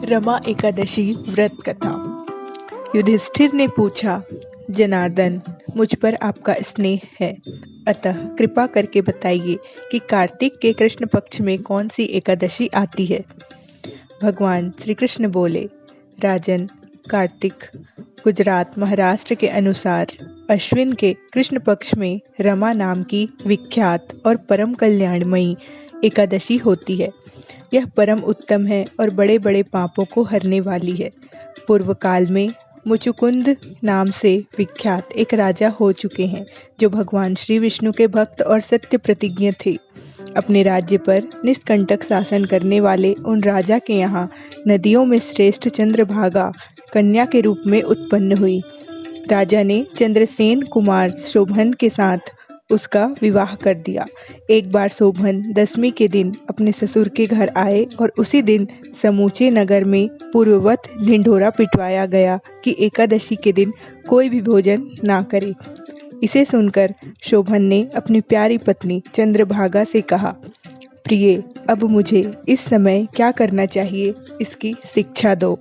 रमा एकादशी व्रत कथा। युधिष्ठिर ने पूछा, जनार्दन, मुझ पर आपका स्नेह है, अतः कृपा करके बताइए कि कार्तिक के कृष्ण पक्ष में कौन सी एकादशी आती है। भगवान श्री कृष्ण बोले, राजन, कार्तिक गुजरात महाराष्ट्र के अनुसार अश्विन के कृष्ण पक्ष में रमा नाम की विख्यात और परम कल्याणमयी एकादशी होती है। यह परम उत्तम है और बड़े बड़े पापों को हरने वाली है। पूर्व काल में मुचुकुंद नाम से विख्यात एक राजा हो चुके हैं, जो भगवान श्री विष्णु के भक्त और सत्य प्रतिज्ञ थे। अपने राज्य पर निष्कंटक शासन करने वाले उन राजा के यहाँ नदियों में श्रेष्ठ चंद्रभागा कन्या के रूप में उत्पन्न हुई। राजा ने चंद्रसेन कुमार शोभन के साथ उसका विवाह कर दिया। एक बार शोभन दशमी के दिन अपने ससुर के घर आए और उसी दिन समूचे नगर में पूर्ववत ढिंढोरा पिटवाया गया कि एकादशी के दिन कोई भी भोजन ना करे। इसे सुनकर शोभन ने अपनी प्यारी पत्नी चंद्रभागा से कहा, प्रिय, अब मुझे इस समय क्या करना चाहिए, इसकी शिक्षा दो।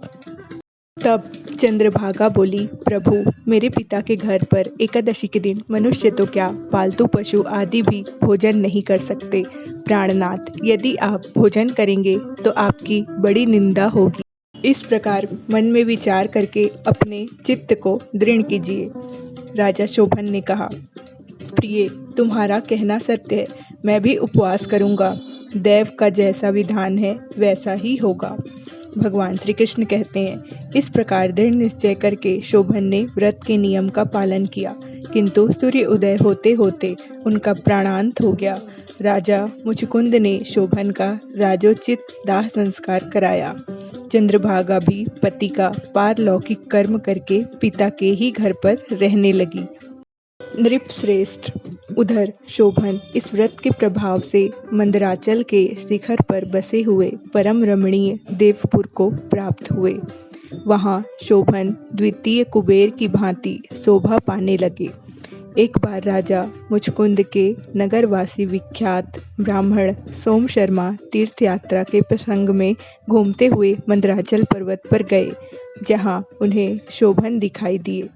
तब चंद्रभागा बोली, प्रभु, मेरे पिता के घर पर एकादशी के दिन मनुष्य तो क्या, पालतू पशु आदि भी भोजन नहीं कर सकते। प्राणनाथ, यदि आप भोजन करेंगे तो आपकी बड़ी निंदा होगी। इस प्रकार मन में विचार करके अपने चित्त को दृढ़ कीजिए। राजा शोभन ने कहा, प्रिय, तुम्हारा कहना सत्य है, मैं भी उपवास करूंगा। देव का जैसा विधान है वैसा ही होगा। भगवान श्री कृष्ण कहते हैं, इस प्रकार दृढ़ निश्चय करके शोभन ने व्रत के नियम का पालन किया, किंतु सूर्य उदय होते होते उनका प्राणांत हो गया। राजा मुचुकुंद ने शोभन का राजोचित दाह संस्कार कराया। चंद्रभागा भी पति का पारलौकिक कर्म करके पिता के ही घर पर रहने लगी। नृपश्रेष्ठ, उधर शोभन इस व्रत के प्रभाव से मंदराचल के शिखर पर बसे हुए परम रमणीय देवपुर को प्राप्त हुए। वहाँ शोभन द्वितीय कुबेर की भांति शोभा पाने लगे। एक बार राजा मुचकुंद के नगरवासी विख्यात ब्राह्मण सोम शर्मा तीर्थ यात्रा के प्रसंग में घूमते हुए मंदराचल पर्वत पर गए, जहाँ उन्हें शोभन दिखाई दिए।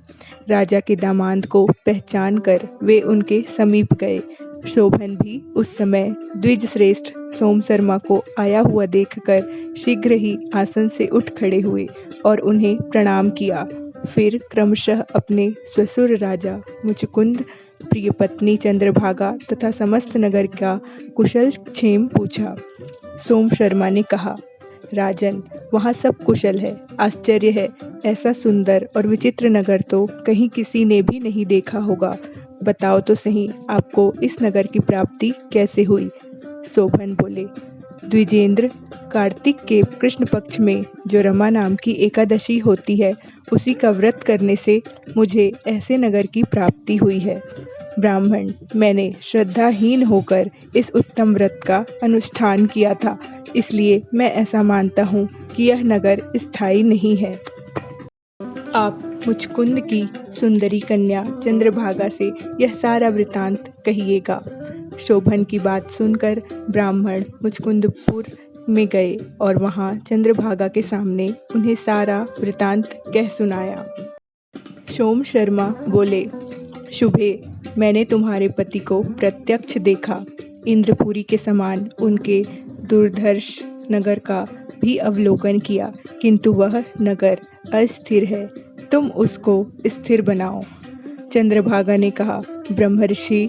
राजा के दामाद को पहचान कर वे उनके समीप गए। शोभन भी उस समय द्विज श्रेष्ठ सोम शर्मा को आया हुआ देखकर शीघ्र ही आसन से उठ खड़े हुए और उन्हें प्रणाम किया। फिर क्रमशः अपने ससुर राजा मुचुकुंद, प्रिय पत्नी चंद्रभागा तथा समस्त नगर का कुशल क्षेम पूछा। सोम शर्मा ने कहा, राजन, वहाँ सब कुशल है। आश्चर्य है, ऐसा सुंदर और विचित्र नगर तो कहीं किसी ने भी नहीं देखा होगा। बताओ तो सही, आपको इस नगर की प्राप्ति कैसे हुई। शोभन बोले, द्विजेंद्र, कार्तिक के कृष्ण पक्ष में जो रमा नाम की एकादशी होती है, उसी का व्रत करने से मुझे ऐसे नगर की प्राप्ति हुई है। ब्राह्मण, मैंने श्रद्धाहीन होकर इस उत्तम व्रत का अनुष्ठान किया था, इसलिए मैं ऐसा मानता हूँ कि यह नगर स्थायी नहीं है। आप मुचकुंद की सुंदरी कन्या चंद्रभागा से यह सारा वृतांत कहिएगा। शोभन की बात सुनकर ब्राह्मण मुचकुंदपुर में गए और वहाँ चंद्रभागा के सामने उन्हें सारा वृतांत कह सुनाया। सोम शर्मा बोले, शुभे, मैंने तुम्हारे पति को प्रत्यक्ष देखा। इंद्रपुरी के समान उनके दुर्धर्ष नगर का भी अवलोकन किया, किंतु वह नगर अस्थिर है। तुम उसको स्थिर बनाओ। चंद्रभागा ने कहा, ब्रह्मर्षि,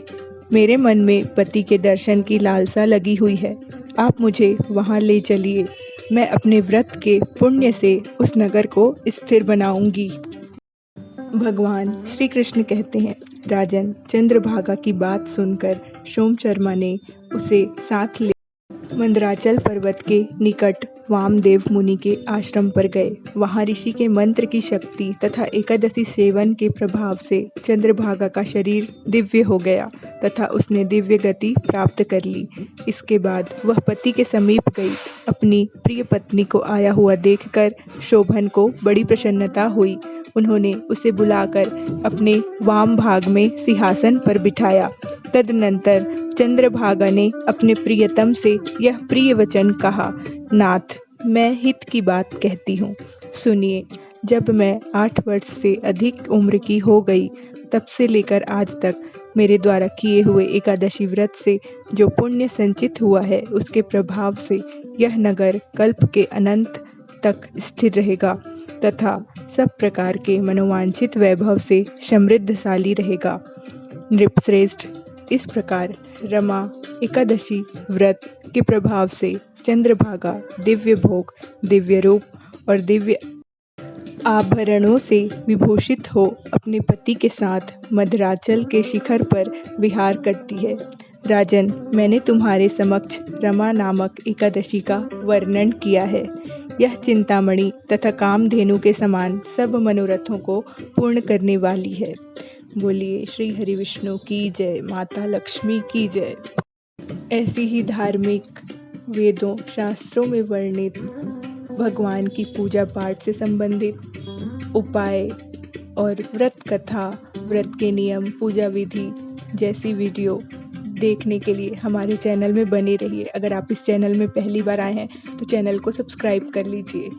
मेरे मन में पति के दर्शन की लालसा लगी हुई है। आप मुझे वहाँ ले चलिए। मैं अपने व्रत के पुण्य से उस नगर को स्थिर बनाऊंगी। भगवान श्री कृष्ण कहते हैं, राजन, चंद्रभागा की बात सुनकर सोम शर्मा ने उसे साथ ले मंदराचल पर्वत के निकट वामदेव मुनि के आश्रम पर गए। वहाँ ऋषि के मंत्र की शक्ति तथा एकादशी सेवन के प्रभाव से चंद्रभागा का शरीर दिव्य हो गया तथा उसने दिव्य गति प्राप्त कर ली। इसके बाद वह पति के समीप गई। अपनी प्रिय पत्नी को आया हुआ देखकर शोभन को बड़ी प्रसन्नता हुई। उन्होंने उसे बुलाकर अपने वाम भाग में सिंहासन पर बिठाया। तदनंतर चंद्रभागा ने अपने प्रियतम से यह प्रिय वचन कहा, नाथ, मैं हित की बात कहती हूँ, सुनिए। जब मैं 8 वर्ष से अधिक उम्र की हो गई, तब से लेकर आज तक मेरे द्वारा किए हुए एकादशी व्रत से जो पुण्य संचित हुआ है, उसके प्रभाव से यह नगर कल्प के अनंत तक स्थिर रहेगा तथा सब प्रकार के मनोवांछित वैभव से समृद्धशाली रहेगा। नृपश्रेष्ठ, इस प्रकार रमा एकादशी व्रत के प्रभाव से चंद्रभागा दिव्य भोग, दिव्य रूप और दिव्य आभरणों से विभूषित हो अपने पति के साथ मधुराचल के शिखर पर विहार करती है। राजन, मैंने तुम्हारे समक्ष रमा नामक एकादशी का वर्णन किया है। यह चिंतामणि तथा कामधेनु के समान सब मनोरथों को पूर्ण करने वाली है। बोलिए श्री हरि विष्णु की जय, माता लक्ष्मी की जय। ऐसी ही धार्मिक वेदों शास्त्रों में वर्णित भगवान की पूजा पाठ से संबंधित उपाय और व्रत कथा, व्रत के नियम, पूजा विधि जैसी वीडियो देखने के लिए हमारे चैनल में बने रहिए। अगर आप इस चैनल में पहली बार आए हैं तो चैनल को सब्सक्राइब कर लीजिए।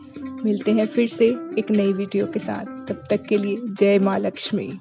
मिलते हैं फिर से एक नई वीडियो के साथ। तब तक के लिए जय माँ लक्ष्मी।